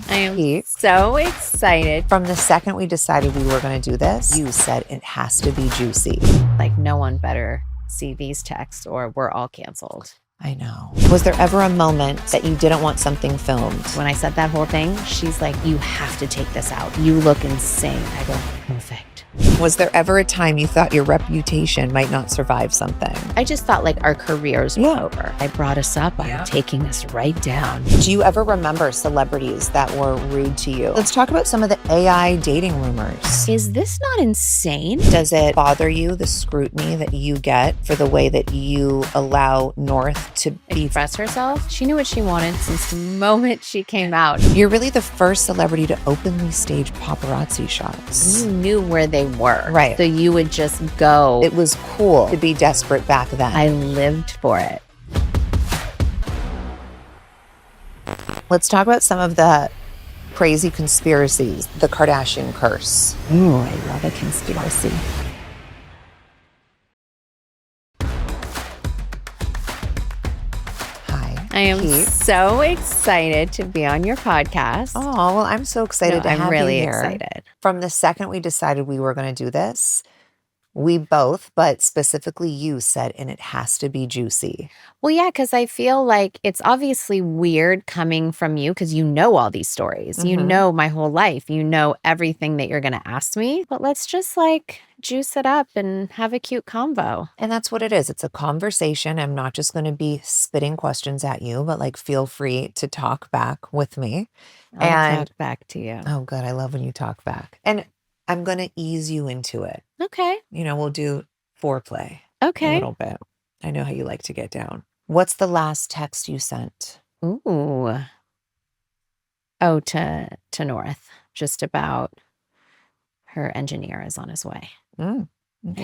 I am Pete, so excited. from the second we decided we were going to do this, you said it has to be juicy. Like, no one better see these texts or we're all canceled. I know. Was there ever a moment that you didn't want something filmed? When I said that whole thing, she's like, you have to take this out. You look insane. I go, perfect. Was there ever a time you thought your reputation might not survive something? I just thought like our careers were over. I brought us up. I'm taking this right down. Do you ever remember celebrities that were rude to you? Let's talk about some of the AI dating rumors. Is this not insane? Does it bother you, the scrutiny that you get for the way that you allow North to be? Express herself? She knew what she wanted since the moment she came out. You're really the first celebrity to openly stage paparazzi shots. You knew where they were. Right. So you would just go. It was cool to be desperate back then. I lived for it. Let's talk about some of the crazy conspiracies. The Kardashian curse. Ooh, I love a conspiracy. Hi. I am Pete. so excited to be on your podcast. Oh, well, I'm so excited to have I'm really you here. excited. From the second we decided we were going to do this, we both, but specifically you, said, and it has to be juicy. Well, yeah, because I feel like it's obviously weird coming from you because you know all these stories. You know my whole life. You know everything that you're going to ask me. But let's just like juice it up and have a cute convo. And that's what it is. It's a conversation. I'm not just going to be spitting questions at you, but like feel free to talk back with me. I'll talk back to you. Oh, good. I love when you talk back. And I'm going to ease you into it. Okay. You know, we'll do foreplay a Okay. little bit. I know how you like to get down. What's the last text you sent? Ooh. Oh, to North, just about her engineer is on his way. Okay.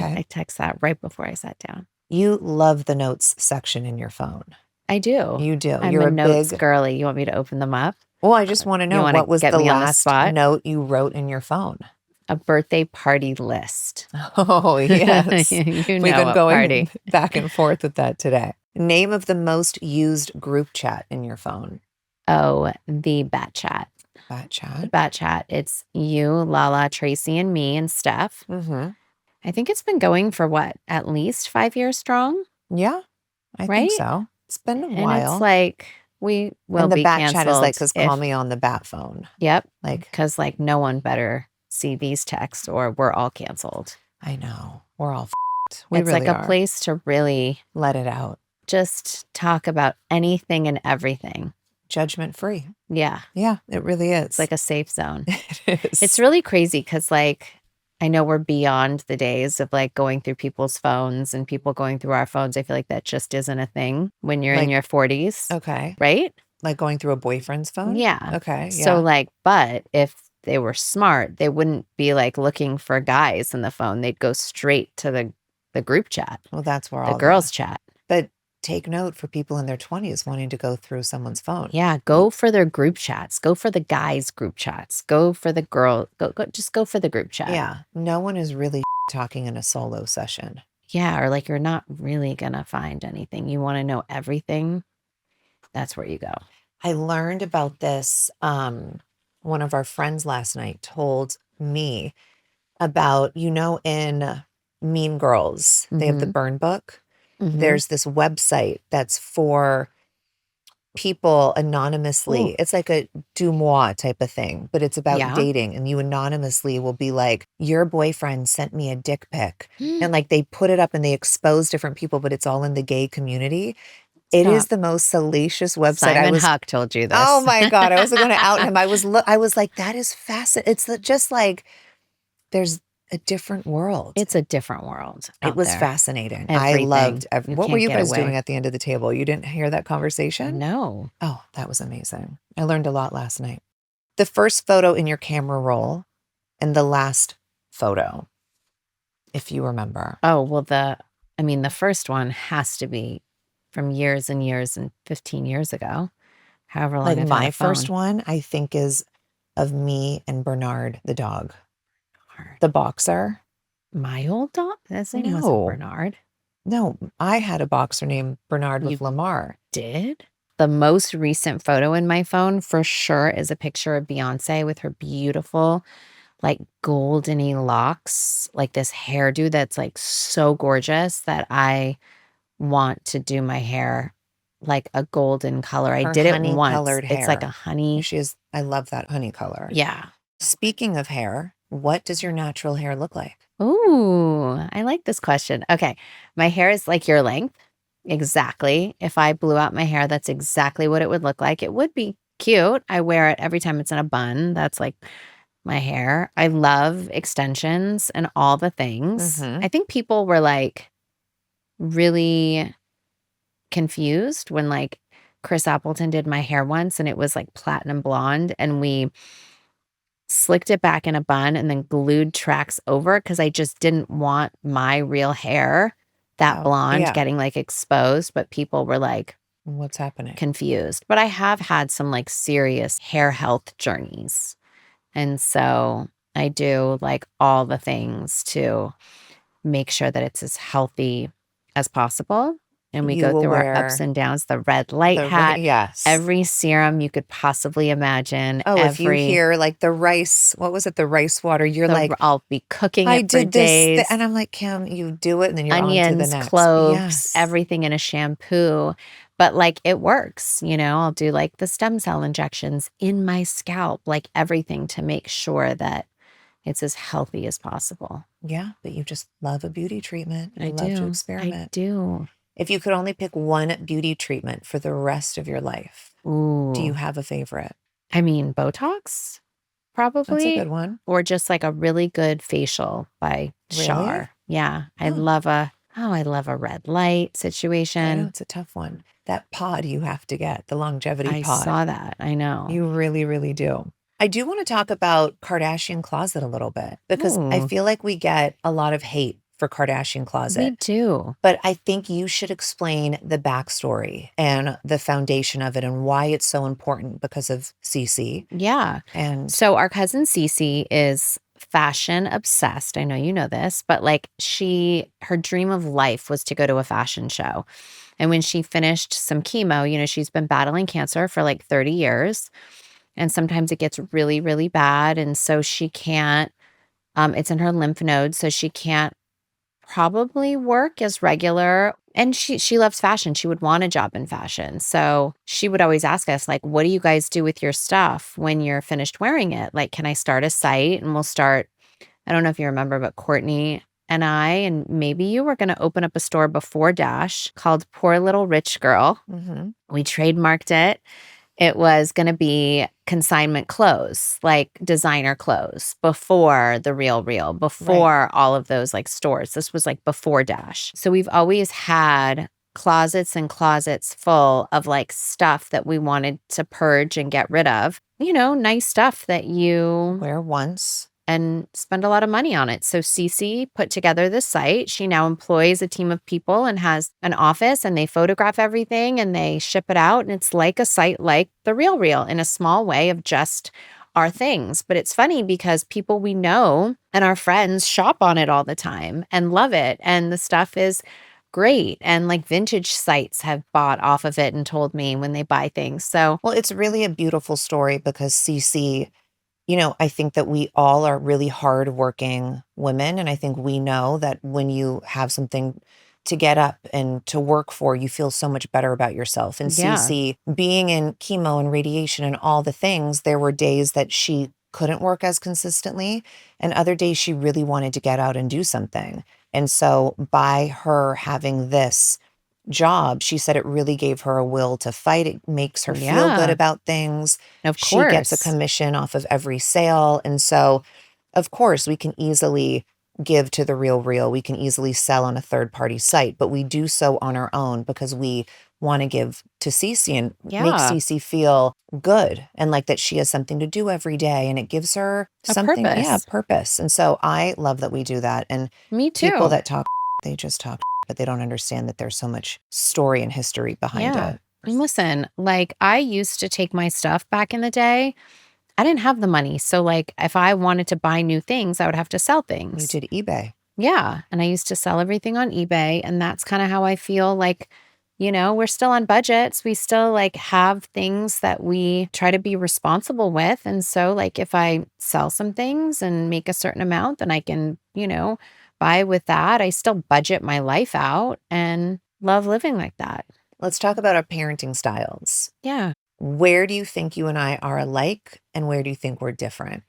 I text that right before I sat down. You love the notes section in your phone. I do. You do. I'm You're a notes big girly. You want me to open them up? Well, I just want to know wanna what was get the me on the last spot? note you wrote in your phone? A birthday party list. Oh, yes. You We've know been what going party. back and forth with that today. Name of the most used group chat in your phone. Oh, the Bat Chat. Bat chat. Bat Chat. It's you, Lala, Tracy, and me and Steph. Mm-hmm. I think it's been going for what? At least 5 years strong? Yeah, I Right? think so. It's been a And while. it's like, we will and the be bat canceled. chat is like, because if- call me on the bat phone. Yep. Like, Because like no one better see these texts or we're all canceled. I know. We're all f***ed. We It's really like a are. place to really Let it out. just talk about anything and everything. Judgment free. Yeah. Yeah, it really is. It's like a safe zone. it is. It's really crazy because like I know we're beyond the days of like going through people's phones and people going through our phones. I feel like that just isn't a thing when you're in Like- your 40s. Okay. Right? Like going through a boyfriend's phone? Yeah. Okay. Yeah. So like, but if they were smart, they wouldn't be like looking for guys in the phone. They'd go straight to the group chat, well, that's where the all girls chat. But take note for people in their 20s wanting to go through someone's phone. Yeah, go for their group chats. Go for the guys' group chats. Go for the girl. Just go for the group chat. Yeah. No one is really talking in a solo session. Yeah, or like you're not really gonna find anything. You want to know everything. That's where you go. I learned about this. One of our friends last night told me about, you know, in Mean Girls, they have the burn book. Mhm. There's this website that's for people anonymously. Ooh. It's like a Dumois type of thing, but it's about Yeah. dating. And you anonymously will be like, your boyfriend sent me a dick pic. And like they put it up and they expose different people, but it's all in the gay community. It is Stop. the most salacious website. Simon Huck told you this. Oh my God. I wasn't going to out him. I was like, that is fascinating. It's just like, there's a different world. It's a different world. It was there. fascinating. Everything. I loved You what were can't you get guys away. doing at the end of the table? You didn't hear that conversation? No. Oh, that was amazing. I learned a lot last night. The first photo in your camera roll and the last photo, if you remember. Oh, well, the first one has to be from years and years and 15 years ago. However long Like I've had my a phone. first one, I think, is of me and Bernard, the dog, the boxer. My old dog? His name No. wasn't Bernard. No, I had a boxer named Bernard with You- Lamar. Did? the most recent photo in my phone for sure is a picture of Beyonce with her beautiful, like goldeny locks, like this hairdo that's like so gorgeous that I want to do my hair like a golden color. I Her did it once. honey-colored It's like a hair. honey. I love that honey color. Yeah. Speaking of hair, what does your natural hair look like? Ooh, I like this question. Okay. My hair is like your length. Exactly. If I blew out my hair, that's exactly what it would look like. It would be cute. I wear it every time it's in a bun. That's like my hair. I love extensions and all the things. Mm-hmm. I think people were like really confused when like Chris Appleton did my hair once and it was like platinum blonde and we slicked it back in a bun and then glued tracks over because I just didn't want my real hair, that blonde, getting like exposed. But people were like, what's happening? Confused. But I have had some like serious hair health journeys. And so I do like all the things to make sure that it's as healthy as possible. And we go through our ups and downs, the red light hat, every serum you could possibly imagine. Oh, if you hear like the rice, what was it? The rice water. You're like, I'll be cooking it for days. And I'm like, Kim, you do it and then you're onions, on to the next. Cloves, everything in a shampoo. But like it works, you know, I'll do like the stem cell injections in my scalp, like everything to make sure that it's as healthy as possible. Yeah, but you just love a beauty treatment. You love to experiment. I do. If you could only pick one beauty treatment for the rest of your life, do you have a favorite? I mean, Botox, probably. That's a good one. Or just like a really good facial by Char. Yeah. I love a red light situation. I know it's a tough one. That pod you have to get, the longevity pod. I saw that. I know. You really, really do. I do want to talk about Kardashian Kloset a little bit because I feel like we get a lot of hate for Kardashian Kloset. We do. But I think you should explain the backstory and the foundation of it and why it's so important because of Cici. Yeah. And so our cousin Cici is fashion obsessed. I know you know this, but like her dream of life was to go to a fashion show. And when she finished some chemo, you know, she's been battling cancer for like 30 years. And sometimes it gets really, really bad. And so she can't, it's in her lymph nodes. So she can't probably work as regular. And she loves fashion. She would want a job in fashion. So she would always ask us, like, what do you guys do with your stuff when you're finished wearing it? Like, can I start a site? And we'll start, I don't know if you remember, but Courtney and I, and maybe you were going to open up a store before Dash called Poor Little Rich Girl. Mm-hmm. We trademarked it. It was going to be consignment clothes, like designer clothes before the Real, before all of those like stores. This was like before Dash. So we've always had closets and closets full of like stuff that we wanted to purge and get rid of. You know, nice stuff that you wear once and spend a lot of money on it. So Cici put together this site. She now employs a team of people and has an office, and they photograph everything and they ship it out. And it's like a site like The Real in a small way of just our things. But it's funny because people we know and our friends shop on it all the time and love it. And the stuff is great. And like vintage sites have bought off of it and told me when they buy things. So, well, it's really a beautiful story because Cici, you know, I think that we all are really hardworking women. And I think we know that when you have something to get up and to work for, you feel so much better about yourself. And Cici, being in chemo and radiation and all the things, there were days that she couldn't work as consistently. And other days she really wanted to get out and do something. And so by her having this job, she said it really gave her a will to fight. It makes her feel good about things. Of course. She gets a commission off of every sale. And so, of course, we can easily give to The Real. We can easily sell on a third-party site, but we do so on our own because we want to give to Cici and make Cici feel good and like that she has something to do every day, and it gives her something, purpose. And so I love that we do that. And me too. People that talk, they just talk, but they don't understand that there's so much story and history behind it. And listen, like I used to take my stuff back in the day. I didn't have the money. So like if I wanted to buy new things, I would have to sell things. You did eBay. Yeah. And I used to sell everything on eBay. And that's kind of how I feel like we're still on budgets. We still like have things that we try to be responsible with. And so like if I sell some things and make a certain amount, then I can, buy with that. I still budget my life out and love living like that. Let's talk about our parenting styles. Yeah. Where do you think you and I are alike, and where do you think we're different?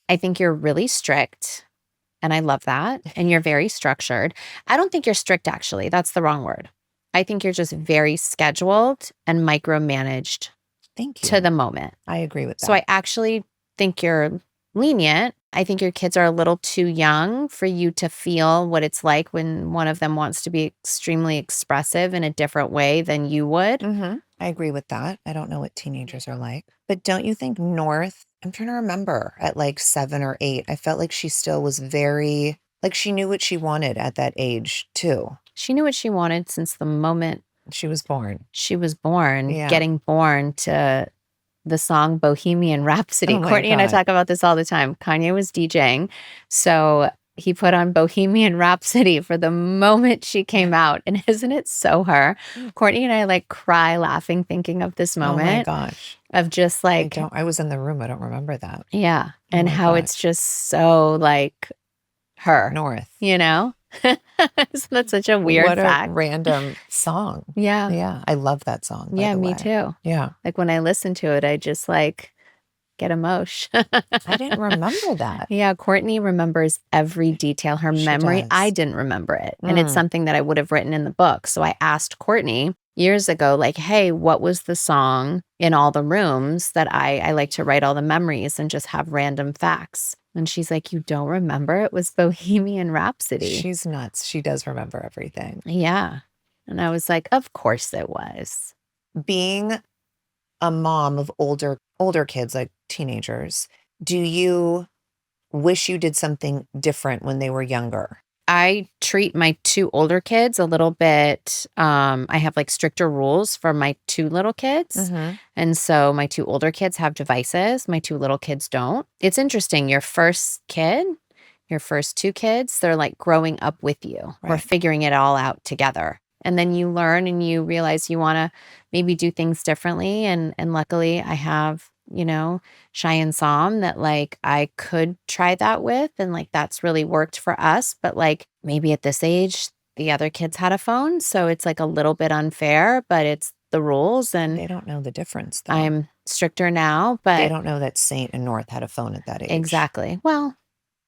I think you're really strict, and I love that. And you're very structured. I don't think you're strict, actually. That's the wrong word. I think you're just very scheduled and micromanaged. Thank you. To the moment. I agree with that. So I actually think you're lenient. I think your kids are a little too young for you to feel what it's like when one of them wants to be extremely expressive in a different way than you would. I agree with that. I don't know what teenagers are like. But don't you think North, I'm trying to remember, at like 7 or 8, I felt like she still was very, like she knew what she wanted at that age too. She knew what she wanted since the moment she was born. Getting born to the song Bohemian Rhapsody. Courtney and I talk about this all the time. Kanye was DJing. So he put on Bohemian Rhapsody for the moment she came out. And isn't it so her? Courtney and I like cry laughing thinking of this moment. Oh my gosh. Of just like. I was in the room. I don't remember that. Yeah. And how it's just so like her. North. Isn't that such a weird fact? What a random song. Yeah. Yeah. I love that song. Yeah, me too. Yeah. Like when I listen to it, I just like get emotion. I didn't remember that. Yeah. Courtney remembers every detail. Her memory, I didn't remember it. And it's something that I would have written in the book. So I asked Courtney years ago, like, hey, what was the song in all the rooms that I like to write all the memories and just have random facts. And she's like, you don't remember? It was Bohemian Rhapsody. She's nuts. She does remember everything. Yeah. And I was like, of course it was. Being a mom of older kids, like teenagers, do you wish you did something different when they were younger? I treat my 2 older kids a little bit, I have like stricter rules for my 2 little kids. And so my 2 older kids have devices. My 2 little kids don't. It's interesting. Your first 2 kids, they're like growing up with you. Right. We're figuring it all out together. And then you learn and you realize you want to maybe do things differently. And luckily I have, Shy and Sam that like I could try that with. And like that's really worked for us. But like maybe at this age, the other kids had a phone. So it's like a little bit unfair, but it's the rules. And they don't know the difference though. I'm stricter now, but they don't know that Saint and North had a phone at that age. Exactly. Well,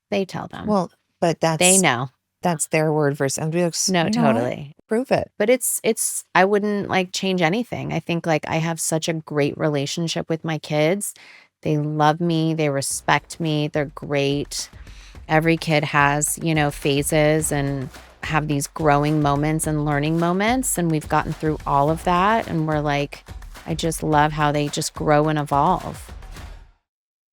they tell them. Well, but they know. That's their word versus no, totally. Prove it. But it's I wouldn't like change anything. I think like I have such a great relationship with my kids. They love me, they respect me, they're great. Every kid has, phases and have these growing moments and learning moments, and we've gotten through all of that, and we're like, I just love how they just grow and evolve.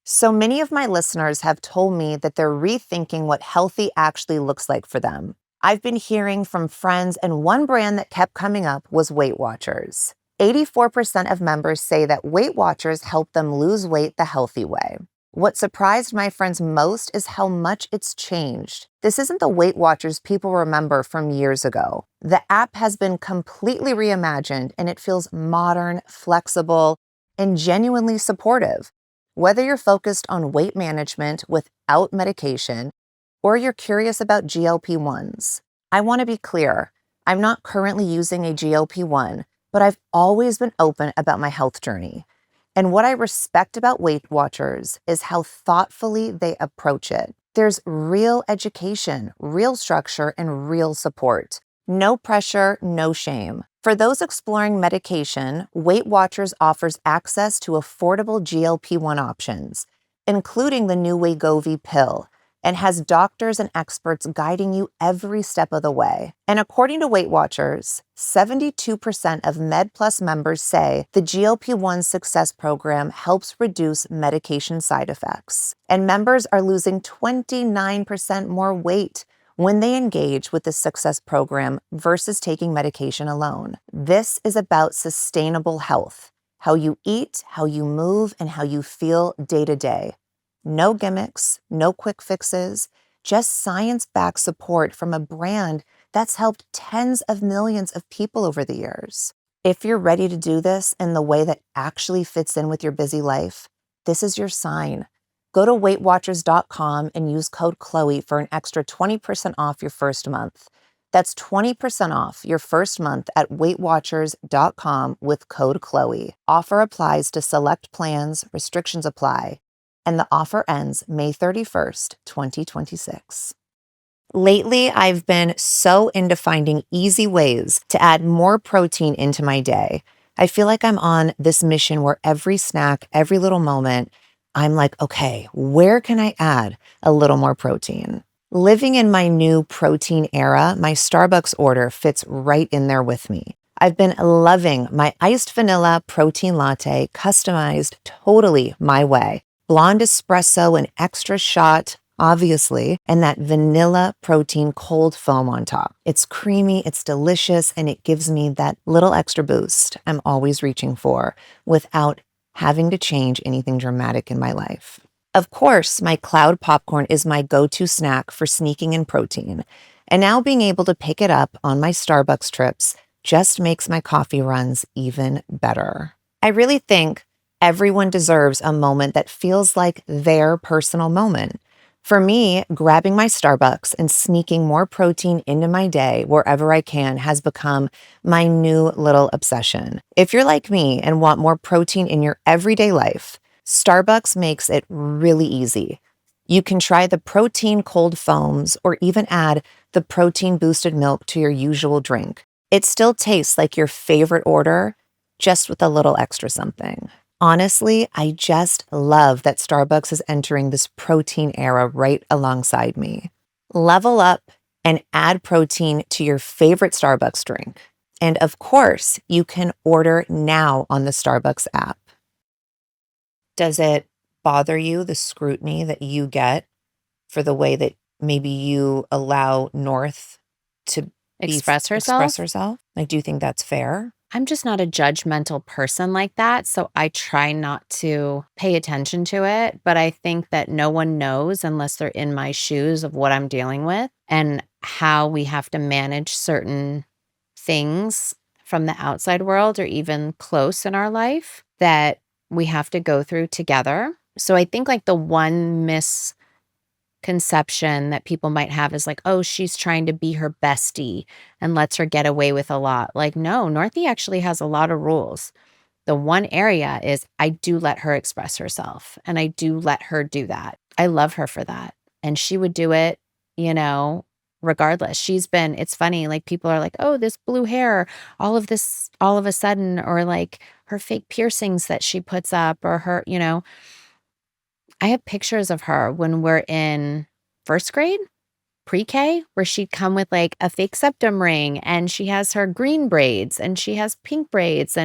So many of my listeners have told me that they're rethinking what healthy actually looks like for them. I've been hearing from friends, and one brand that kept coming up was Weight Watchers. 84% of members say that Weight Watchers help them lose weight the healthy way. What surprised my friends most is how much it's changed. This isn't the Weight Watchers people remember from years ago. The app has been completely reimagined, and it feels modern, flexible, and genuinely supportive. Whether you're focused on weight management without medication, or you're curious about GLP-1s, I want to be clear. I'm not currently using a GLP-1, but I've always been open about my health journey. And what I respect about Weight Watchers is how thoughtfully they approach it. There's real education, real structure, and real support. No pressure, no shame. For those exploring medication, Weight Watchers offers access to affordable GLP-1 options, including the new Wegovy pill, and has doctors and experts guiding you every step of the way. And according to Weight Watchers, 72% of MedPlus members say the GLP-1 Success Program helps reduce medication side effects. And members are losing 29% more weight when they engage with the Success Program versus taking medication alone. This is about sustainable health, how you eat, how you move, and how you feel day to day. No gimmicks, no quick fixes, just science-backed support from a brand that's helped tens of millions of people over the years. If you're ready to do this in the way that actually fits in with your busy life, this is your sign. Go to WeightWatchers.com and use code Khloe for an extra 20% off your first month. That's 20% off your first month at WeightWatchers.com with code Khloe. Offer applies to select plans, restrictions apply, and the offer ends May 31st, 2026. Lately, I've been so into finding easy ways to add more protein into my day. I feel like I'm on this mission where every snack, every little moment, I'm like, okay, where can I add a little more protein? Living in my new protein era, my Starbucks order fits right in there with me. I've been loving my iced vanilla protein latte, customized totally my way. Blonde espresso, an extra shot, obviously, and that vanilla protein cold foam on top. It's creamy, it's delicious, and it gives me that little extra boost I'm always reaching for without having to change anything dramatic in my life. Of course, my cloud popcorn is my go-to snack for sneaking in protein, and now being able to pick it up on my Starbucks trips just makes my coffee runs even better. I really think everyone deserves a moment that feels like their personal moment. For me, grabbing my Starbucks and sneaking more protein into my day wherever I can has become my new little obsession. If you're like me and want more protein in your everyday life, Starbucks makes it really easy. You can try the protein cold foams or even add the protein boosted milk to your usual drink. It still tastes like your favorite order, just with a little extra something. Honestly, I just love that Starbucks is entering this protein era right alongside me. Level up and add protein to your favorite Starbucks drink. And of course, you can order now on the Starbucks app. Does it bother you, the scrutiny that you get for the way that maybe you allow North to Express express herself? herself? Like, do you think that's fair? I'm just not a judgmental person like that, so I try not to pay attention to it, but I think that no one knows unless they're in my shoes of what I'm dealing with and how we have to manage certain things from the outside world or even close in our life that we have to go through together. So I think like the one misconception that people might have is like, oh, she's trying to be her bestie and lets her get away with a lot. Like, no, Northie actually has a lot of rules. The one area is I do let her express herself and I do let her do that. I love her for that. And she would do it, you know, regardless. It's funny, like people are like, oh, this blue hair, all of this, all of a sudden, or like her fake piercings that she puts up or her, I have pictures of her when we're in first grade, pre-K, where she'd come with like a fake septum ring and she has her green braids and she has pink braids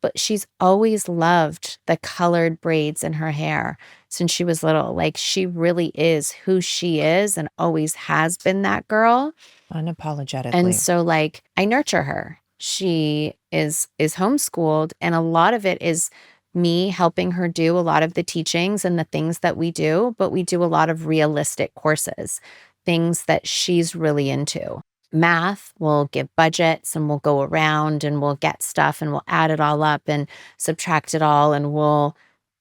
but she's always loved the colored braids in her hair since she was little. Like she really is who she is and always has been that girl. Unapologetically. And so like I nurture her. She is homeschooled and a lot of it is me helping her do a lot of the teachings and the things that we do, but we do a lot of realistic courses, things that she's really into. Math, we'll give budgets and we'll go around and we'll get stuff and we'll add it all up and subtract it all and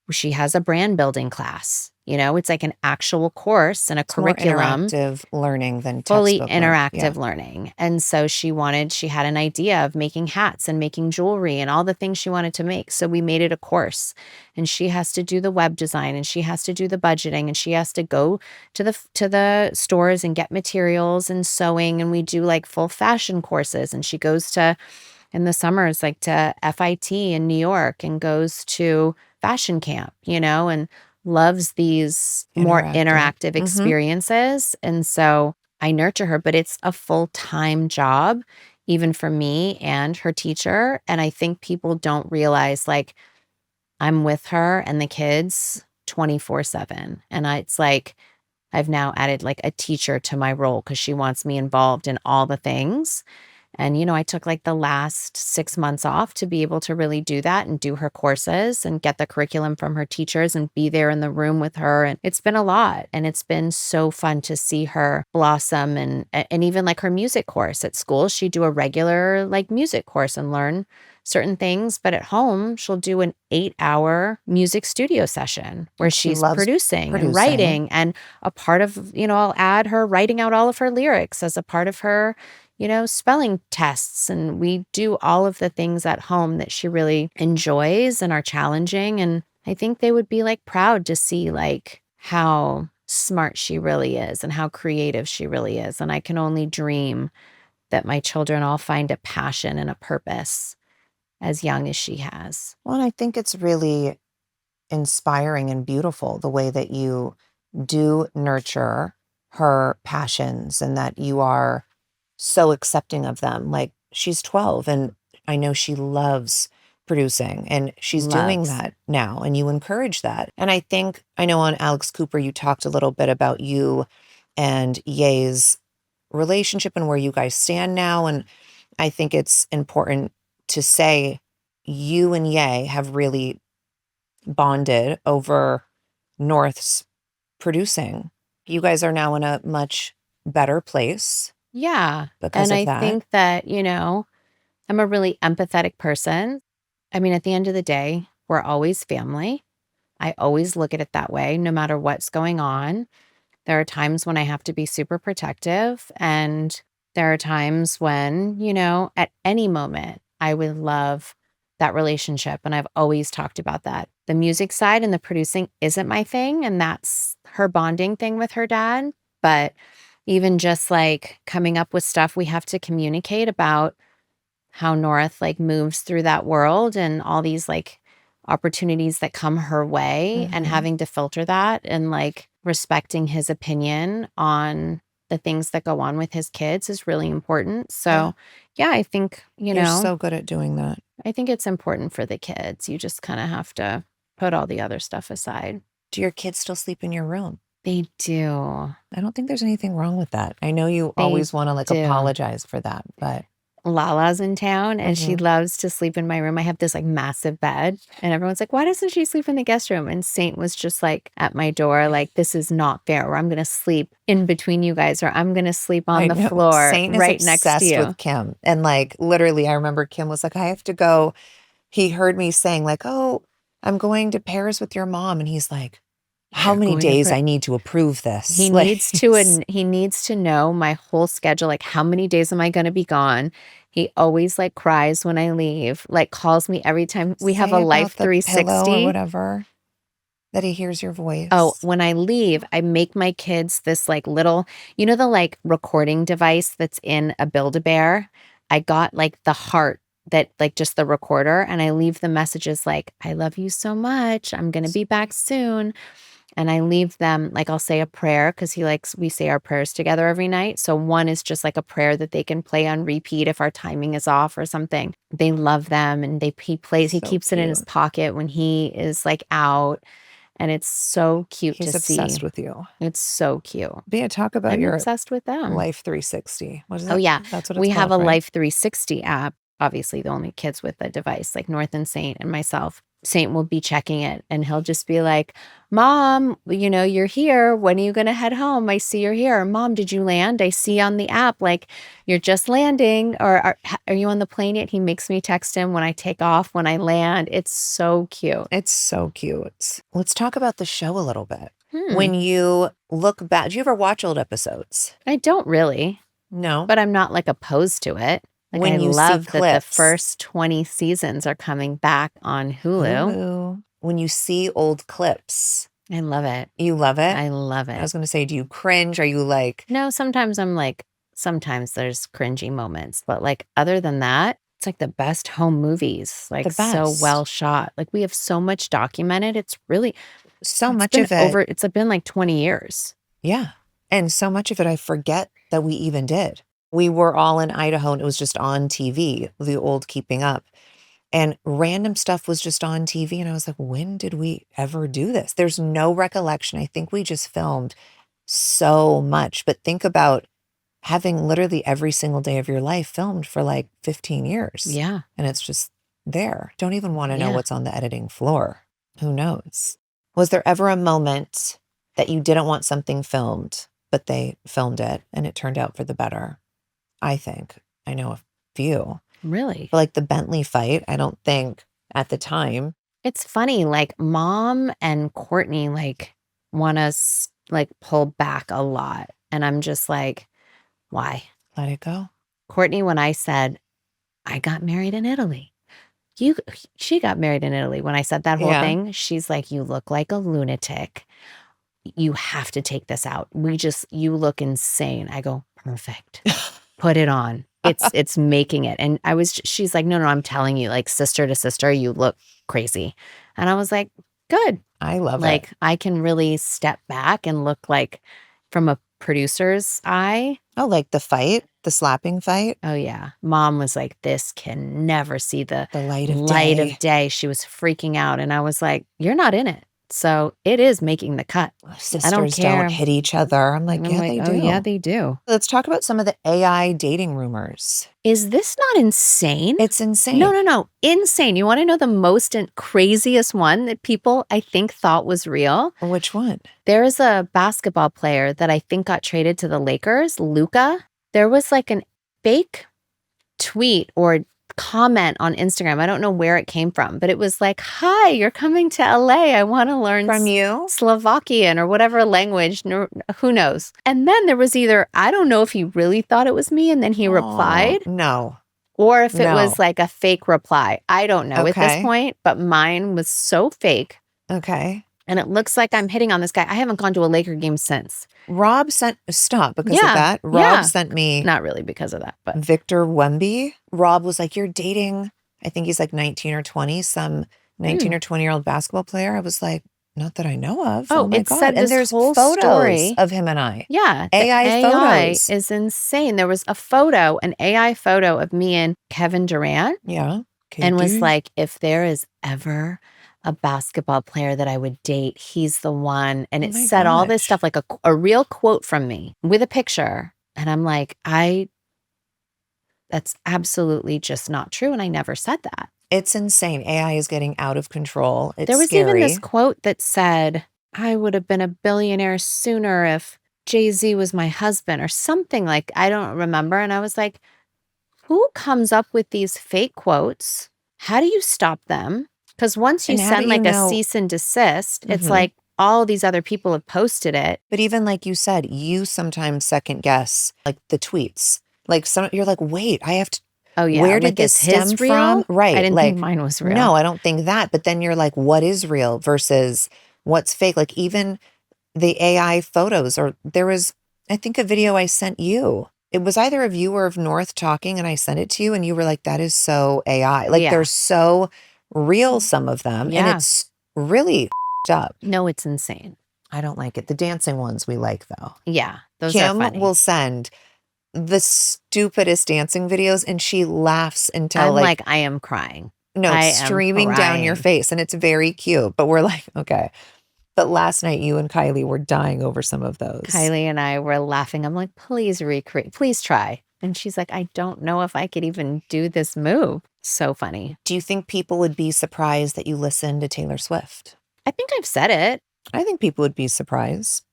she has a brand building class. It's like an actual course and a curriculum. More interactive learning than Fully textbook interactive learning. And so she had an idea of making hats and making jewelry and all the things she wanted to make. So we made it a course and she has to do the web design and she has to do the budgeting and she has to go to the stores and get materials and sewing. And we do like full fashion courses and she goes to, in the summers, like to FIT in New York and goes to fashion camp, and loves these more interactive experiences. And so I nurture her, but it's a full-time job, even for me and her teacher. And I think people don't realize like I'm with her and the kids 24/7. And it's like I've now added like a teacher to my role because she wants me involved in all the things. And, I took like the last 6 months off to be able to really do that and do her courses and get the curriculum from her teachers and be there in the room with her. And it's been a lot. And it's been so fun to see her blossom and even like her music course at school. She'd do a regular like music course and learn certain things, but at home she'll do an 8-hour music studio session where She she's loves producing and producing. writing, and a part of, I'll add her writing out all of her lyrics as a part of her, spelling tests. And we do all of the things at home that she really enjoys and are challenging. And I think they would be like proud to see like how smart she really is and how creative she really is. And I can only dream that my children all find a passion and a purpose as young as she has. Well, and I think it's really inspiring and beautiful the way that you do nurture her passions and that you are so accepting of them. Like, she's 12 and I know she loves producing and she's doing Loves. that now, and you encourage that. And I know on Alex Cooper, you talked a little bit about you and Ye's relationship and where you guys stand now. And I think it's important to say you and Ye have really bonded over North's producing. You guys are now in a much better place Yeah. because And of I that. think that, I'm a really empathetic person. I mean, at the end of the day, we're always family. I always look at it that way, no matter what's going on. There are times when I have to be super protective, and there are times when, at any moment, I would love that relationship. And I've always talked about that. The music side and the producing isn't my thing, and that's her bonding thing with her dad. But even just like coming up with stuff, we have to communicate about how North like moves through that world and all these like opportunities that come her way, and Mhm. having to filter that and like respecting his opinion on the things that go on with his kids is really important. So, yeah, I think, You're so good at doing that. I think it's important for the kids. You just kind of have to put all the other stuff aside. Do your kids still sleep in your room? They do. I don't think there's anything wrong with that. I know you They always want to like do. apologize for that, but Lala's in town and she Mhm. loves to sleep in my room. I have this like massive bed, and everyone's like, why doesn't she sleep in the guest room? And Saint was just like at my door, like, this is not fair, or I'm going to sleep in between you guys, or I'm going to sleep on I the know floor Saint is right next to obsessed you. with Kim. And like literally, I remember Kim was like, I have to go. He heard me saying, like, oh, I'm going to Paris with your mom. And he's like, how You're many going to days put I need to approve this? He Like, needs to and he needs to know my whole schedule, like how many days am I going to be gone? He always like cries when I leave, like calls me every time. We have say a about Life the pillow or 360. whatever, that he hears your Oh, voice. when I leave, I make my kids this like little, the like recording device that's in a Build-A-Bear. I got like the heart that like just the recorder, and I leave the messages like, I love you so much. I'm going to be back soon. And I leave them, like I'll say a prayer because we say our prayers together every night. So one is just like a prayer that they can play on repeat if our timing is off or something. They love them, and he So keeps it in his cute. pocket when he is like out. And it's so cute to He's see. obsessed with you. It's so cute. But yeah, talk about I'm your obsessed with them. Life 360. What is Oh, it? yeah. That's what it's We have called, a right? Life 360 app. Obviously, the only kids with a device, like North and Saint and myself. Saint will be checking it, and he'll just be like, Mom, you're here. When are you going to head home? I see you're here. Mom, did you land? I see on the app, like you're just landing. Or are you on the plane yet? He makes me text him when I take off, when I land. It's so cute. It's so cute. Let's talk about the show a little bit. Hmm. When you look back, do you ever watch old episodes? I don't really, No. but I'm not like opposed to it. Like, I When you see love that the clips, first 20 seasons are coming back on Hulu. Hulu, when you see old clips, I love it. you love it? I love I was it. going to say, do you cringe? Are you like, No, sometimes sometimes there's cringy moments, but like other than that, it's like the best home movies, like the so best? well shot. Like we have so much documented. It's really, So it's much been of it. it's been like 20 years. Yeah. And so much of it, I forget that we even did. We were all in Idaho and it was just on TV, the old Keeping Up. And random stuff was just on TV. And I was like, when did we ever do this? There's no recollection. I think we just filmed so much. But think about having literally every single day of your life filmed for like 15 years. Yeah. And it's just there. Don't even want to know Yeah. what's on the editing floor. Who knows? Was there ever a moment that you didn't want something filmed, but they filmed it and it turned out for the better? I think. I know a few. Really? But like the Bentley fight, I don't think at the time. It's funny, like Mom and Courtney like want us like pull back a lot. And I'm just like, why? Let it go. Courtney, when I said, I got married in Italy. She got married in Italy. When I said that whole thing, she's like, you look like a lunatic. You have to take this out. You look insane. I go, perfect. Put it on. It's making it. And she's like, no, I'm telling you, like sister to sister, you look crazy. And I was like, good. I love it. Like I can really step back and look like from a producer's eye. Oh, like the fight, the slapping fight? Oh yeah. Mom was like, this can never see the light of day. She was freaking out. And I was like, you're not in it. So it is making the cut. Sisters don't hit each other. I'm like, they do. Oh, yeah, they do. Let's talk about some of the AI dating rumors. Is this not insane? It's insane. No. Insane. You want to know the most and craziest one that people, I think, thought was real? Which one? There is a basketball player that I think got traded to the Lakers, Luka. There was like an fake tweet or comment on Instagram. I don't know where it came from, but it was like, hi, you're coming to LA. I want to learn from you Slovakian or whatever language. No, who knows? And then there was either, I don't know if he really thought it was me and then he replied. No. Or if it was like a fake reply. I don't know at this point, but mine was so fake. Okay. And it looks like I'm hitting on this guy. I haven't gone to a Laker game since. Rob sent, stop because of that. Rob sent me. Not really because of that, but. Victor Wemby. Rob was like, you're dating, I think he's like 19 or 20, some 19 or 20-year-old basketball player. I was like, not that I know of. Oh my God. And there's whole photos story of him and I. Yeah. AI photos. is insane. There was a photo, an AI photo of me and Kevin Durant. Yeah. And was like, if there is ever a basketball player that I would date, he's the one. And it said all this stuff, like a real quote from me with a picture. And I'm like, that's absolutely just not true. And I never said that. It's insane. AI is getting out of control. It's there was scary. even this quote that said, I would have been a billionaire sooner if Jay-Z was my husband or something like, I don't remember. And I was like, who comes up with these fake quotes? How do you stop them? Because once you send like a cease and desist, it's like all these other people have posted it. But even like you said, you sometimes second guess like the tweets. Like you're like, wait, I have to. Oh yeah, where did this stem from? Right. I didn't think mine was real. No, I don't think that. But then you're like, what is real versus what's fake? Like even the AI photos, or there was, I think, a video I sent you. It was either of you or of North talking, and I sent it to you, and you were like, that is so AI. Like they're so real, some of them. And it's really up. No, it's insane. I don't like it. The dancing ones we like, though. Yeah, those Kim are funny. will send the stupidest dancing videos, and she laughs until I'm like, I am crying. No, streaming down your face, and it's very cute. But we're like, okay. But last night, you and Kylie were dying over some of those. Kylie and I were laughing. I'm like, please recreate, please try. And she's like, I don't know if I could even do this move. So funny. Do you think people would be surprised that you listen to Taylor Swift? I think I've said it. I think people would be surprised.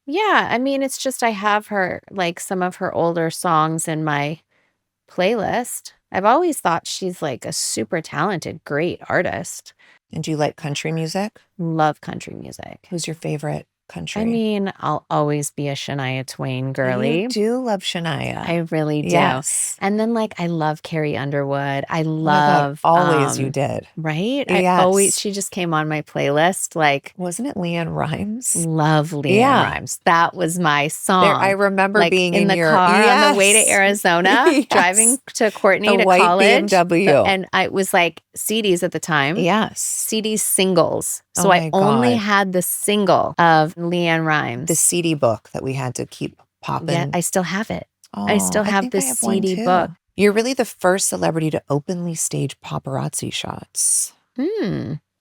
Yeah. I mean, it's just I have her, like some of her older songs in my playlist. I've always thought she's like a super talented, great artist. And do you like country music? Love country music. Who's your favorite country? I mean, I'll always be a Shania Twain girly. You do love Shania. I really do. Yes. And then like I love Carrie Underwood. I love always you did. Right? Yes. She just came on my playlist. Like, wasn't it Leanne Rhymes? Love Leanne Rhymes. That was my song. I remember like, being in the your car on the way to Arizona, driving to Courtney to white college. BMW. And I was like CDs at the time. Yes. CD singles. So I only had the single of Leanne Rhymes. The CD book that we had to keep popping. Yeah, I still have it. I still have the CD book. You're really the first celebrity to openly stage paparazzi shots.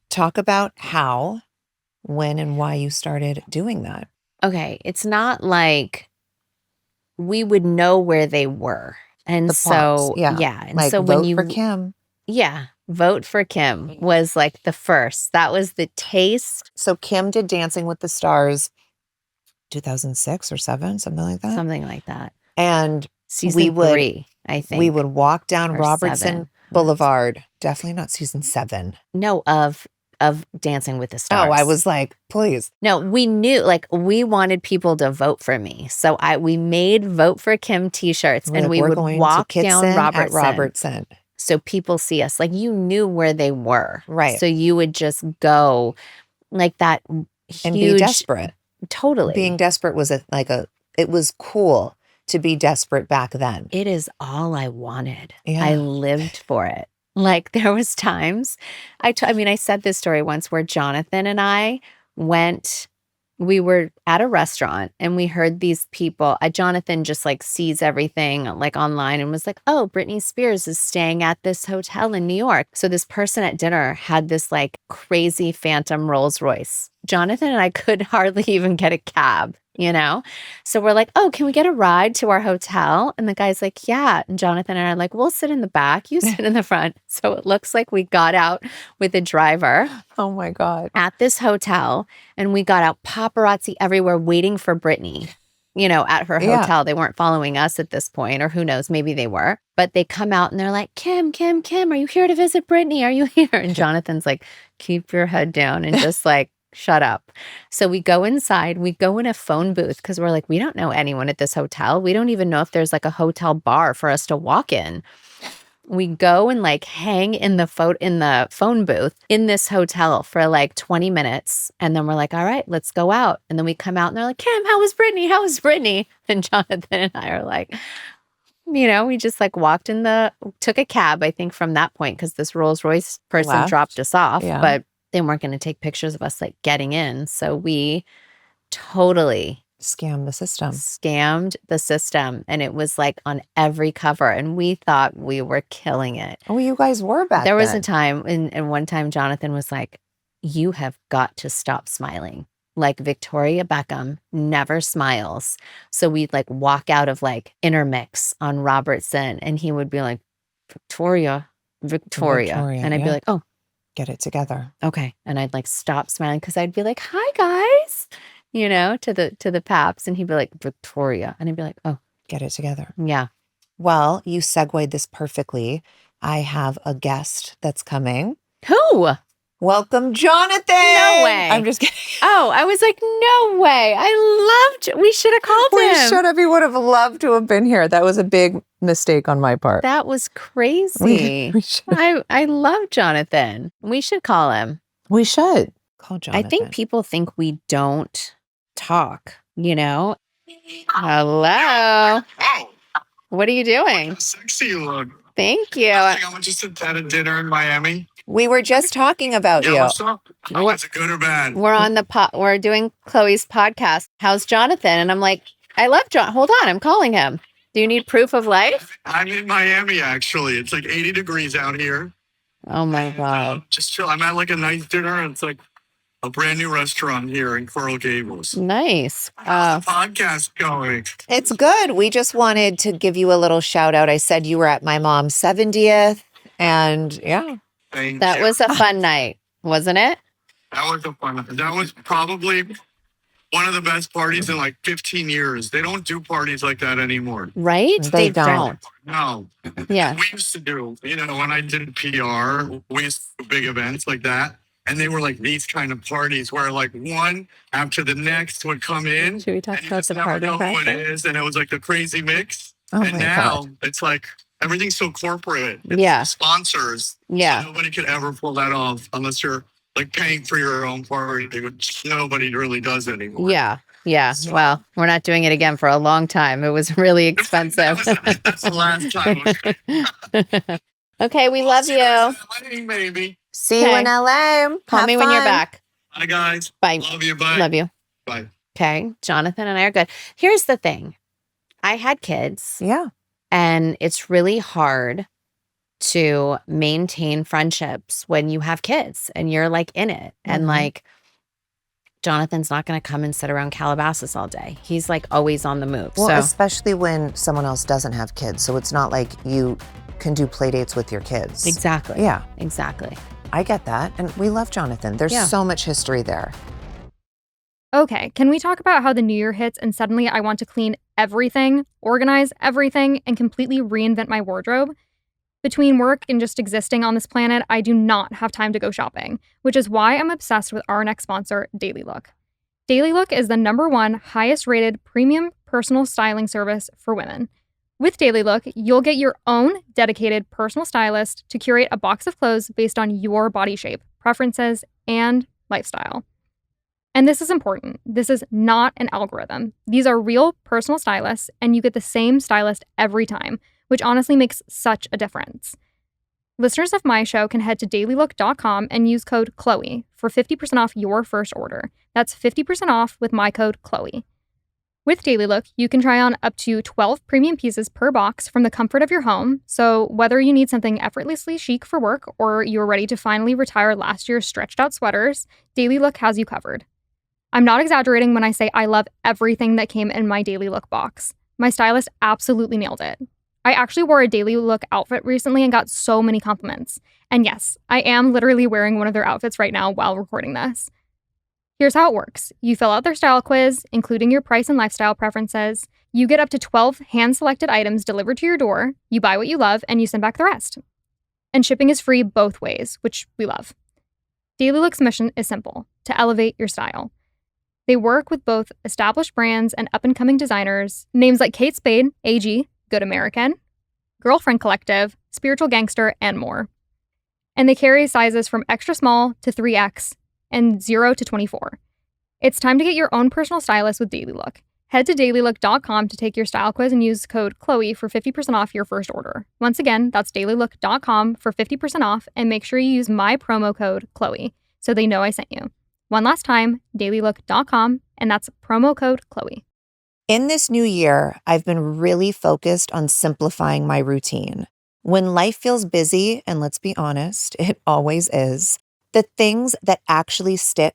Talk about how, when, and why you started doing that. Okay, it's not like we would know where they were. And The plots, yeah. And like so when vote for you, Kim. yeah, vote for Kim was like the first. That was the taste. So Kim did Dancing with the Stars 2006 or 7, something like that. Something like that. And Season 3, I think. we would walk down or Robertson 7. Boulevard. Definitely not season 7. No, of Dancing with the Stars. Oh, I was like, please. No, we knew, like, we wanted people to vote for me. So we made Vote for Kim t-shirts, and we would walk down Robertson. So people see us. Like, you knew where they were. Right. So you would just go like that huge. And be desperate. Totally. Being desperate was it was cool to be desperate back then. It is all I wanted. Yeah. I lived for it. Like, there was times, I said this story once where Jonathan and I we were at a restaurant and we heard these people, Jonathan just like sees everything like online and was like, oh, Britney Spears is staying at this hotel in New York. So this person at dinner had this like crazy phantom Rolls Royce. Jonathan and I could hardly even get a cab, you know? So we're like, oh, can we get a ride to our hotel? And the guy's like, yeah. And Jonathan and I are like, we'll sit in the back, you sit in the front. So it looks like we got out with a driver. Oh my God. At this hotel, and we got out, paparazzi everywhere waiting for Britney, you know, at her hotel. They weren't following us at this point, or who knows, maybe they were. But they come out and they're like, Kim, are you here to visit Britney? Are you here? And Jonathan's like, keep your head down and just like, shut up. So we go inside, we go in a phone booth because we're like, we don't know anyone at this hotel. We don't even know if there's like a hotel bar for us to walk in. We go and like hang in the phone booth in this hotel for like 20 minutes. And then we're like, all right, let's go out. And then we come out and they're like, Kim, how was Britney? How was Britney? And Jonathan and I are like, you know, we just like took a cab, I think, from that point because this Rolls Royce person dropped us off. Yeah. But they weren't going to take pictures of us like getting in. So we totally scammed the system. And it was like on every cover. And we thought we were killing it. Oh, you guys were back There was a time, and one time Jonathan was like, you have got to stop smiling. Like Victoria Beckham never smiles. So we'd like walk out of like Intermix on Robertson and he would be like, Victoria. And I'd be like, oh, get it together. Okay. And I'd like stop smiling because I'd be like, hi guys, you know, to the paps. And he'd be like, Victoria. And I'd be like, oh, get it together. Yeah. Well, you segued this perfectly. I have a guest that's coming. Who? Welcome, Jonathan. No way. I'm just kidding. Oh, I was like, no way. We should have called him. We should have. He would have loved to have been here. That was a big mistake on my part. That was crazy. I love Jonathan. We should call him. We should call Jonathan. I think people think we don't talk, you know? Hello. Oh. What are you doing? Sexy you look. Thank you. I think I went just at a dinner in Miami. We were just talking about you. What's up? Is it good or bad? We're on we're doing Khloé's podcast. How's Jonathan? And I'm like, I love John. Hold on, I'm calling him. Do you need proof of life? I'm in Miami, actually. It's like 80 degrees out here. Oh my God. Just chill. I'm at like a nice dinner. And it's like a brand new restaurant here in Coral Gables. Nice. How's the podcast going? It's good. We just wanted to give you a little shout out. I said you were at my mom's 70th. And yeah. That was a fun night, wasn't it? That was probably one of the best parties in like 15 years. They don't do parties like that anymore. Right? They don't. No. Yeah. We used to do, you know, when I did PR, we used to do big events like that. And they were like these kind of parties where like one after the next would come in. Should we talk about the party? Know who it is, and it was like the crazy mix. Oh and my now God. it's like everything's so corporate. It's Yeah. sponsors. Yeah. So nobody could ever pull that off unless you're like paying for your own party, which nobody really does anymore. Yeah. Yeah. So- Well, we're not doing it again for a long time. It was really expensive. That's the last time. Okay. We love you. Maybe. See you Okay. in LA. Call Have me when you're fun. back. Bye, guys. Bye. Love you. Bye. Love you. Bye. Okay. Jonathan and I are good. Here's the thing. I had kids. Yeah. And it's really hard to maintain friendships when you have kids and you're like in it. And Mhm. like, Jonathan's not going to come and sit around Calabasas all day. He's like always on the move. Well, so especially when someone else doesn't have kids. So it's not like you can do play dates with your kids. exactly. Yeah, Exactly. I get that. And we love Jonathan. There's Yeah. so much history there. Okay, can we talk about how the new year hits and suddenly I want to clean everything, organize everything, and completely reinvent my wardrobe? Between work and just existing on this planet, I do not have time to go shopping, which is why I'm obsessed with our next sponsor, Daily Look. Daily Look is the #1 highest rated premium personal styling service for women. With Daily Look, you'll get your own dedicated personal stylist to curate a box of clothes based on your body shape, preferences, and lifestyle. And this is important. This is not an algorithm. These are real personal stylists, and you get the same stylist every time, which honestly makes such a difference. Listeners of my show can head to dailylook.com and use code Khloe for 50% off your first order. That's 50% off with my code Khloe. With Daily Look, you can try on up to 12 premium pieces per box from the comfort of your home. So whether you need something effortlessly chic for work or you're ready to finally retire last year's stretched out sweaters, Daily Look has you covered. I'm not exaggerating when I say I love everything that came in my Daily Look box. My stylist absolutely nailed it. I actually wore a Daily Look outfit recently and got so many compliments. And yes, I am literally wearing one of their outfits right now while recording this. Here's how it works. You fill out their style quiz, including your price and lifestyle preferences. You get up to 12 hand-selected items delivered to your door. You buy what you love, and you send back the rest. And shipping is free both ways, which we love. Daily Look's mission is simple: to elevate your style. They work with both established brands and up-and-coming designers, names like Kate Spade, AG, Good American, Girlfriend Collective, Spiritual Gangster, and more. And they carry sizes from extra small to 3X and 0 to 24. It's time to get your own personal stylist with Daily Look. Head to dailylook.com to take your style quiz and use code Khloe for 50% off your first order. Once again, that's dailylook.com for 50% off, and make sure you use my promo code Khloe so they know I sent you. One last time, dailylook.com, and that's promo code Khloe. In this new year, I've been really focused on simplifying my routine. When life feels busy, and let's be honest, it always is, the things that actually stick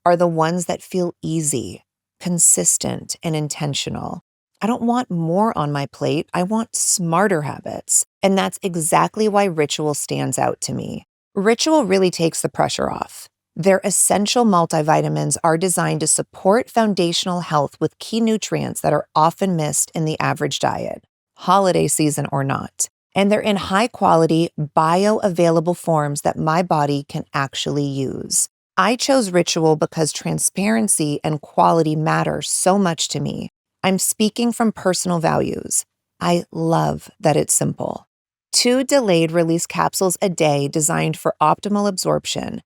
are the ones that feel easy, consistent, and intentional. I don't want more on my plate. I want smarter habits. And that's exactly why Ritual stands out to me. Ritual really takes the pressure off. Their essential multivitamins are designed to support foundational health with key nutrients that are often missed in the average diet, holiday season or not. And they're in high-quality, bioavailable forms that my body can actually use. I chose Ritual because transparency and quality matter so much to me. I'm speaking from personal values. I love that it's simple. 2 delayed-release capsules a day designed for optimal absorption,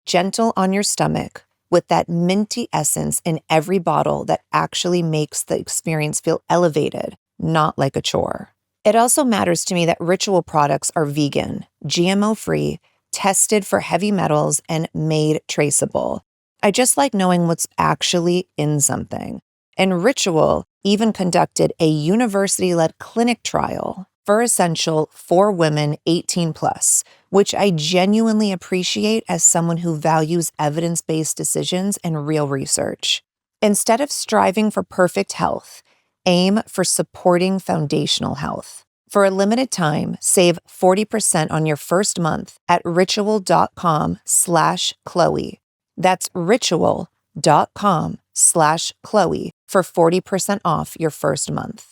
gentle on your stomach, with that minty essence in every bottle that actually makes the experience feel elevated, not like a chore. It also matters to me that Ritual products are vegan, GMO-free, tested for heavy metals, and made traceable. I just like knowing what's actually in something. And Ritual even conducted a university-led clinic trial for Essential for women 18+, which I genuinely appreciate as someone who values evidence-based decisions and real research. Instead of striving for perfect health, aim for supporting foundational health. For a limited time, save 40% on your first month at ritual.com/Khloe. That's ritual.com/Khloe for 40% off your first month.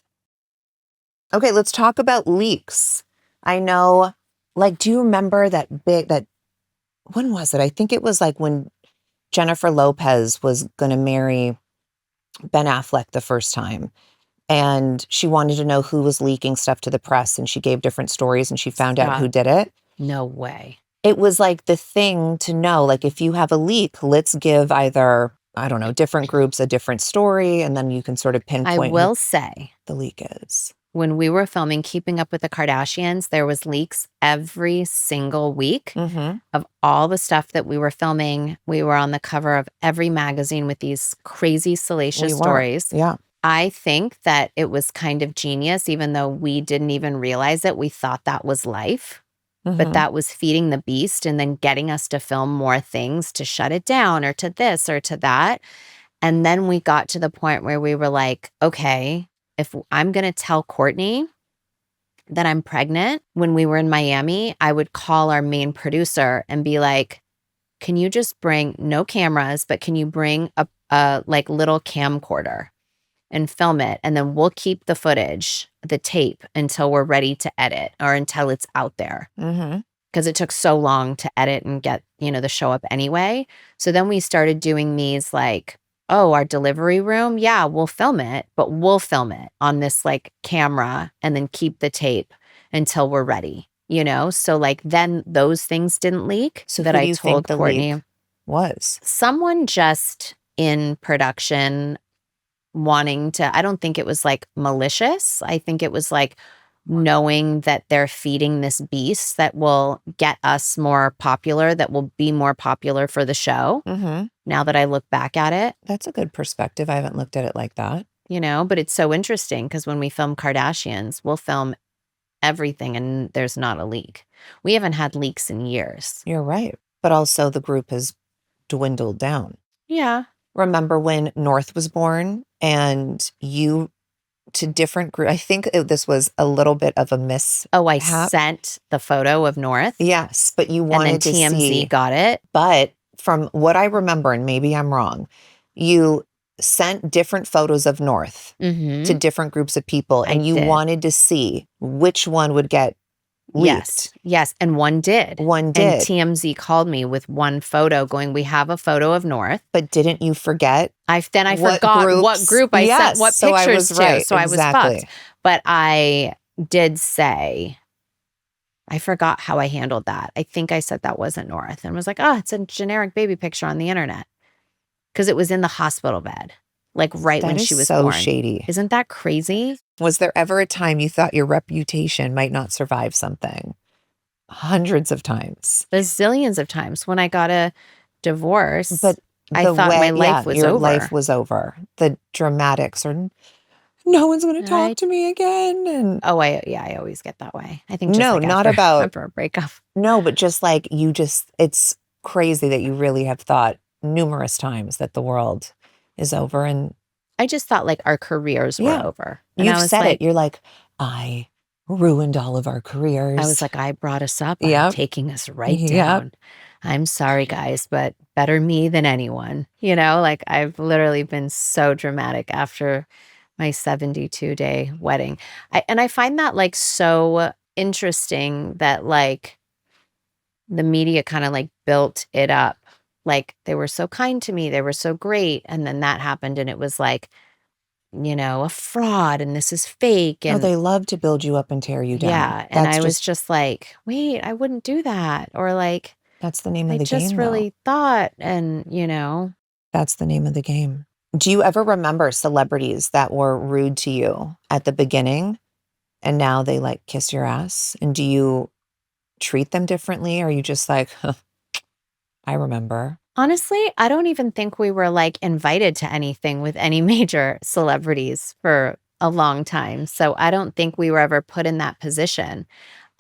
Okay, let's talk about leaks. I know, do you remember when was it? I think it was when Jennifer Lopez was going to marry Ben Affleck the first time. And she wanted to know who was leaking stuff to the press, and she gave different stories, and she found out who did it. No way. It was the thing to know, if you have a leak, let's give either, I don't know, different groups a different story, and then you can sort of pinpoint I will say, the leak is. When we were filming Keeping Up with the Kardashians, there was leaks every single week of all the stuff that we were filming. We were on the cover of every magazine with these crazy salacious stories. Yeah. I think that it was kind of genius, even though we didn't even realize it. We thought that was life. but that was feeding the beast and then getting us to film more things to shut it down or to this or to that. And then we got to the point where we were like, okay, if I'm going to tell Courtney that I'm pregnant, when we were in Miami, I would call our main producer and be like, can you just bring no cameras, but can you bring a like little camcorder and film it? And then we'll keep the footage, the tape, until we're ready to edit or until it's out there. Because it took so long to edit and get, the show up anyway. So then we started doing these like, oh, our delivery room, yeah, we'll film it, but we'll film it on this like camera and then keep the tape until we're ready, So like then those things didn't leak. So that who do I you told think the Courtney leak was? Someone just in production wanting to, I don't think it was like malicious. I think it was like knowing that they're feeding this beast that will get us more popular, that will be more popular for the show. Now that I look back at it. That's a good perspective. I haven't looked at it like that. But it's so interesting because when we film Kardashians, we'll film everything and there's not a leak. We haven't had leaks in years. You're right. But also the group has dwindled down. Yeah. Remember when North was born and you to different groups? I think this was a little bit of a mishap. Oh, I sent the photo of North. Yes, but you wanted and then TMZ to see. got it. But from what I remember, and maybe I'm wrong, you sent different photos of North to different groups of people, and you wanted to see which one would get leaked. Yes, and one did. One did. And TMZ called me with one photo going, we have a photo of North. But didn't you forget? I forgot what group I sent what pictures to. So I was fucked. But I did say, I forgot how I handled that. I think I said that wasn't North and was like, oh, it's a generic baby picture on the internet. Because it was in the hospital bed, like right when she was born. That is so shady. Isn't that crazy? Was there ever a time you thought your reputation might not survive something? Hundreds of times. Bazillions of times. When I got a divorce, but I thought my life was over. Your life was over. The dramatics are, no one's going to talk to me again. And I always get that way. I think after a breakup. No, but just like it's crazy that you really have thought numerous times that the world is over. And I just thought like our careers were over. And you've said it. You're like, I ruined all of our careers. I was like, I brought us up. I'm taking us right down. I'm sorry, guys, but better me than anyone. Like I've literally been so dramatic after my 72-day wedding. I find that like so interesting that like the media kind of like built it up. Like they were so kind to me. They were so great. And then that happened and it was like, a fraud and this is fake. And they love to build you up and tear you down. Yeah. And I was just like, wait, I wouldn't do that. Or like, that's the name of the game. I just really thought, and that's the name of the game. Do you ever remember celebrities that were rude to you at the beginning and now they like kiss your ass? And do you treat them differently? Or are you just like, I remember? Honestly, I don't even think we were like invited to anything with any major celebrities for a long time. So I don't think we were ever put in that position.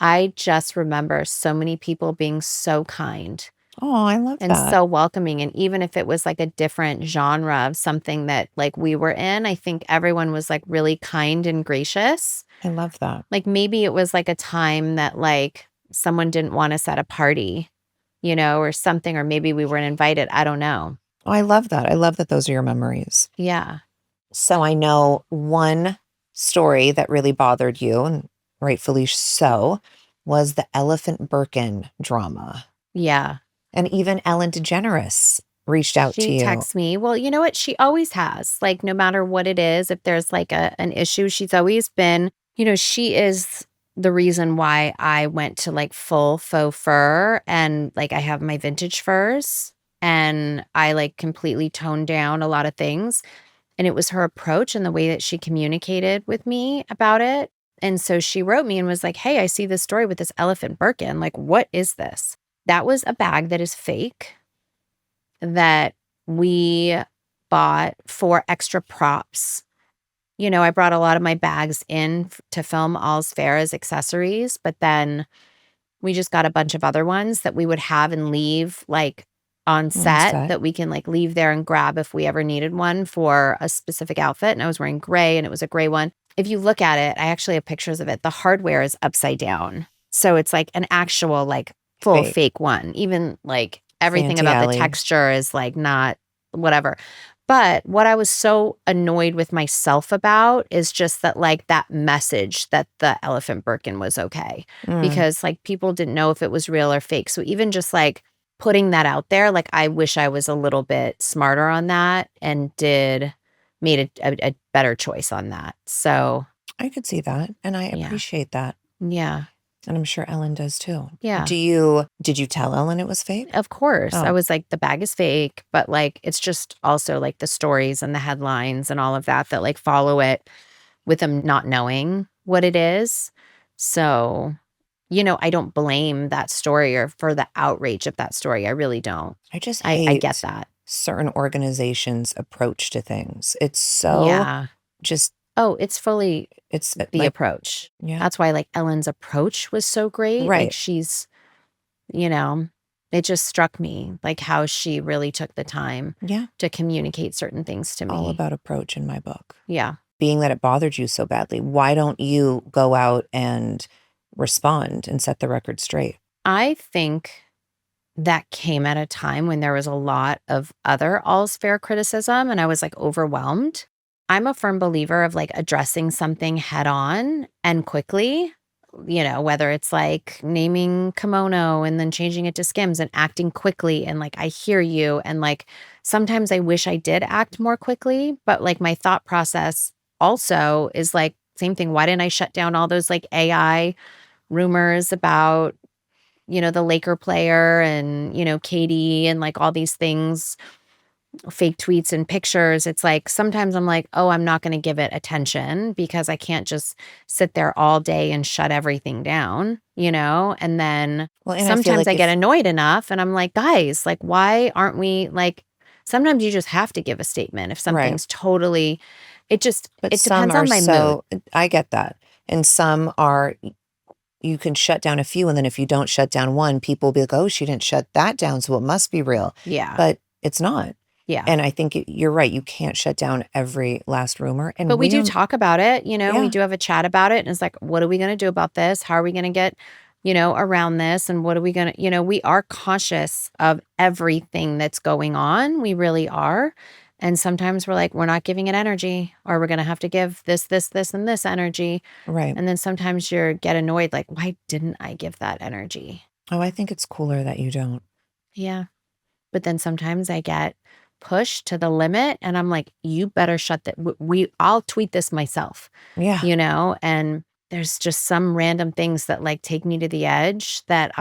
I just remember so many people being so kind. Oh, I love that. And so welcoming. And even if it was like a different genre of something that like we were in, I think everyone was like really kind and gracious. I love that. Like maybe it was like a time that like someone didn't want us at a party, or something, or maybe we weren't invited. I don't know. Oh, I love that. I love that those are your memories. Yeah. So I know one story that really bothered you, and rightfully so, was the Elephant Birkin drama. Yeah. And even Ellen DeGeneres reached out to you. She texts me. Well, you know what? She always has. Like, no matter what it is, if there's like an issue, she's always been, she is the reason why I went to like full faux fur and like I have my vintage furs and I like completely toned down a lot of things. And it was her approach and the way that she communicated with me about it. And so she wrote me and was like, hey, I see this story with this Elephant Birkin. Like, what is this? That was a bag that is fake that we bought for extra props. I brought a lot of my bags in to film All's Fair as accessories, but then We just got a bunch of other ones that we would have and leave like on set that we can like leave there and grab if we ever needed one for a specific outfit. And I was wearing gray and it was a gray one. If you look at it, I actually have pictures of it. The hardware is upside down. So it's like an actual like full fake one. Even like everything about the texture is like not whatever. But what I was so annoyed with myself about is just that like that message that the Elephant Birkin was okay. Because like people didn't know if it was real or fake. So even just like putting that out there, like I wish I was a little bit smarter on that and made a better choice on that. So I could see that. And I appreciate that. Yeah. And I'm sure Ellen does too. Yeah. Did you tell Ellen it was fake? Of course. I was like, the bag is fake, but like, it's just also like the stories and the headlines and all of that like follow it with them not knowing what it is. So, you know, I don't blame that story or for the outrage of that story. I really don't. I just hate I get that. certain organizations' approach to things. It's so just... Oh, it's fully the like, approach. Yeah. That's why like Ellen's approach was so great. Right. Like she's, you know, it just struck me like how she really took the time to communicate certain things to me. All about approach in my book. Yeah. Being that it bothered you so badly, why don't you go out and respond and set the record straight? I think that came at a time when there was a lot of other all's fair criticism and I was like overwhelmed. I'm a firm believer of like addressing something head on and quickly, you know, whether it's like naming kimono and then changing it to Skims and acting quickly. And like, I hear you. And like, sometimes I wish I did act more quickly, but like my thought process also is like, same thing. Why didn't I shut down all those like AI rumors about, you know, the Laker player and, you know, Katie and like all these things, fake tweets and pictures? It's like sometimes I'm like, oh, I'm not going to give it attention because I can't just sit there all day and shut everything down, you know? And then sometimes I get annoyed enough and I'm like, guys, like, why aren't we like, sometimes you just have to give a statement if something's totally, it depends on my mood. I get that. And some are, you can shut down a few and then if you don't shut down one, people will be like, oh, she didn't shut that down, so it must be real. Yeah. But it's not. Yeah. And I think you're right. You can't shut down every last rumor. But we do talk about it, you know, we do have a chat about it. And it's like, what are we going to do about this? How are we going to get, you know, around this? And what are we going to, you know, we are cautious of everything that's going on. We really are. And sometimes we're like, we're not giving it energy, or we're going to have to give this, and this energy. Right. And then sometimes you get annoyed, like, why didn't I give that energy? Oh, I think it's cooler that you don't. Yeah. But then sometimes I get pushed to the limit and I'm like, you better shut that. I'll tweet this myself. Yeah. You know, and there's just some random things that like take me to the edge that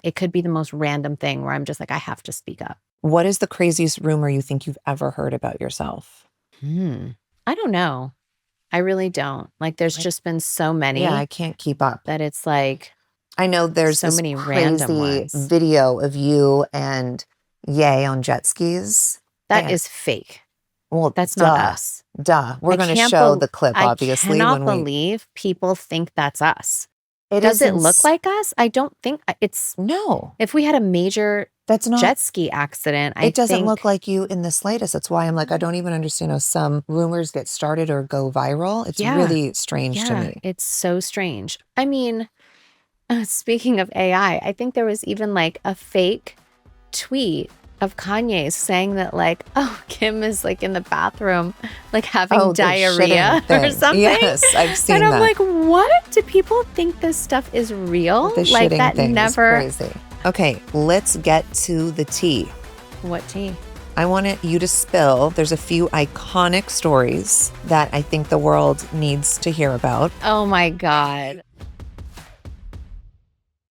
it could be the most random thing where I'm just like, I have to speak up. What is the craziest rumor you think you've ever heard about yourself? I don't know. I really don't. Like there's just been so many. Yeah, I can't keep up. That it's like, I know there's so this many crazy random ones. video of you and Ye on jet skis. That is fake. Well, that's not us. Duh. We're going to show the clip, obviously. I cannot believe people think that's us. Does it look like us? I don't think it's... No. If we had a major jet ski accident, it doesn't look like you in the slightest. That's why I'm like, I don't even understand how some rumors get started or go viral. It's really strange to me. It's so strange. I mean, speaking of AI, I think there was even like a fake tweet of Kanye saying that like, oh, Kim is like in the bathroom, like having diarrhea or something. Yes, I've seen that. And I'm like, what? Do people think this stuff is real? The like shitting that thing never... is crazy. Okay, let's get to the tea. What tea? I wanted you to spill. There's a few iconic stories that I think the world needs to hear about. Oh my God.